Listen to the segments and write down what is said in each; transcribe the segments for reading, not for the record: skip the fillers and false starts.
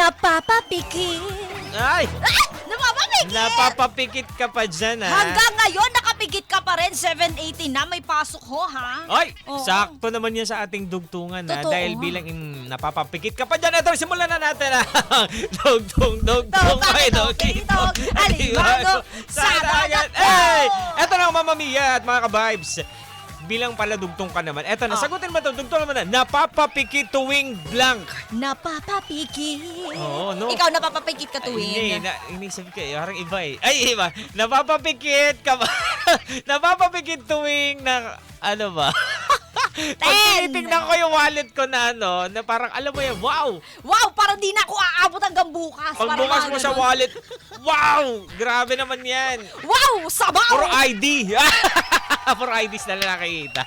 Napapapikit. Ay! Napapapikit! Napapapikit ka pa dyan, ha? Hanggang ngayon, nakapikit ka pa rin. 7:18 na, may pasok ho, ha? Ay! Oo. Sakto naman yan sa ating dugtungan, ha? Totoo. Dahil bilang napapapikit ka pa dyan. Ito, simulan na natin, ha? Dugtong, may dugtong, alimango, sa dagat. Ay! Eto na, Mamma Mia at mga ka-vibes. Bilang pala dugtong ka naman. Eto na, sagutin mo ito. Dugtong naman na. Napapapikit tuwing blank. Napapapikit. Oo, no? Ikaw napapapikit ka Hindi, tuwing. inisip ko parang iba eh. Ay, iba. Napapapikit ka ba? Napapapikit tuwing na, ano ba? Pag tinitignan ko yung wallet ko na na parang alam mo yan, wow! Wow, parang di na ako aabot hanggang bukas. Pag Parang bukas mga mo sa ganun. wallet, wow! Grabe naman yan. Wow, sabaw! Puro ID. Puro IDs na lang nakikita.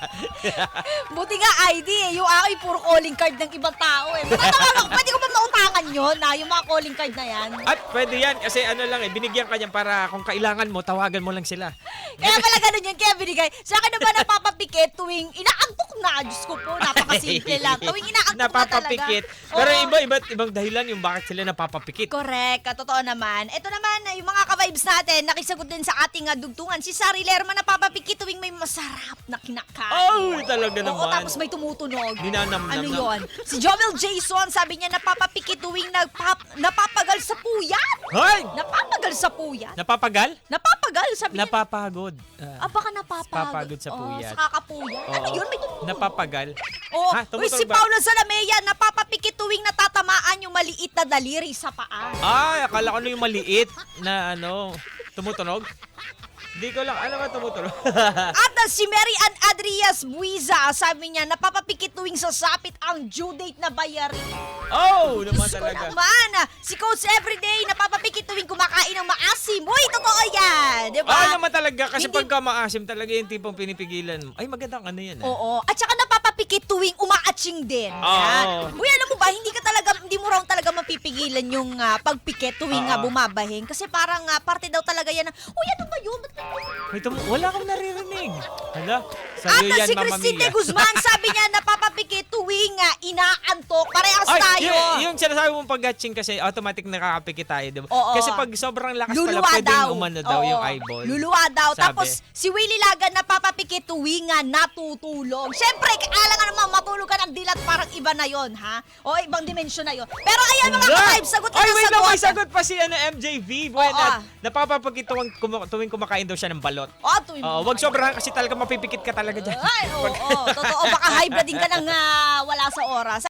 Buti nga ID eh. Yung akin, puro calling card ng ibang tao eh. Pwede ko ba mautangan yun na yung mga calling card na yan? At pwede yan kasi ano lang eh, binigyan ka niyan para kung kailangan mo, tawagan mo lang sila. Kaya pala ganun yun, kaya binigay. Sa akin naman napapapikit tuwing inaantok na. Diyos ko po, napakasimple lang. Tuwing inaantok Napapapikit. na talaga. Pero Oo. ibang dahilan yung bakit sila napapapikit. Correct, totoo naman. Ito naman, yung mga ka-vibes natin, nakisagot din sa ating dugtungan. Si Sari Lerma napapapikit tuwing may masarap na kinakain. Oh, talaga Oo, naman. tapos may tumutunog. Ninanamnam Ano lang. yon? Si Jovel Jason, sabi niya, napapapikit tuwing napapagal sa puyat. Hoy! Napapagal sa puyat. Napapagal? Napapagal, sabi niya. Napapagod. Baka napapagod. Napapagod sa puyat. Sa kakapuyat. Ano Oo. yun? May tumutunog. Napapagal. Oh, Ha? uy, si Tumutunog ba? Paolo Salamea, napapapikit tuwing natatamaan yung maliit na daliri sa paa. Ay, akala ko yung maliit na tumutunog. Hindi ko lang, ano ba tumutunog? At si Mary Ann Adrias Buiza, sabi niya, napapapikit tuwing sasapit ang due date na bayarin. Oh, naman Diyos ko talaga. naman. Si Coach Everyday, napapapikit tuwing kumakain ng maasim. Uy, totoo yan. Di ba? Ah, naman talaga. Kasi Hindi- pagka maasim talaga yung tipong pinipigilan mo. Ay, magandang ano yan. Oo. At saka napapapikit tuwing umaatching din. Oo. Yan. Uy, alam mo ba, hindi mo raw talaga mapipigilan yung pagpikit tuwing Oo. bumabahing. Kasi parang parte daw talaga yan ng, uy, ano ba yun? Wait, wala akong naririnig. Hala, At sa'yo yan, si Mamma Christine Mia. de Guzman, sabi niya, napapapikit tuwing inaantok. Parehas Ay, tayo. yung sinasabi mong pag-gatching kasi automatic nakakapikit tayo, di ba? Oo. Kasi pag sobrang lakas pala, Luluwa pwedeng daw. umano daw Oo. yung eyeball. Luluwa daw. Sabi. Tapos si Willie Lagan napapapikit tuwing natutulog. Siyempre, kailangan nga naman matulog ka ng dilat, parang iba na yon, ha? O ibang dimensyon na yon. Pero ayan mga ka-vibes, sagot ka Ay, ng wait lang, sagot. may sagot pa si MJV. Oo. Napapapagit tuwing kumakain daw siya ng balot. Tuwing Wag sobrahan kasi talaga mapipikit ka talaga dyan. Ay, oo, totoo. Baka high blood din ka nang wala sa oras.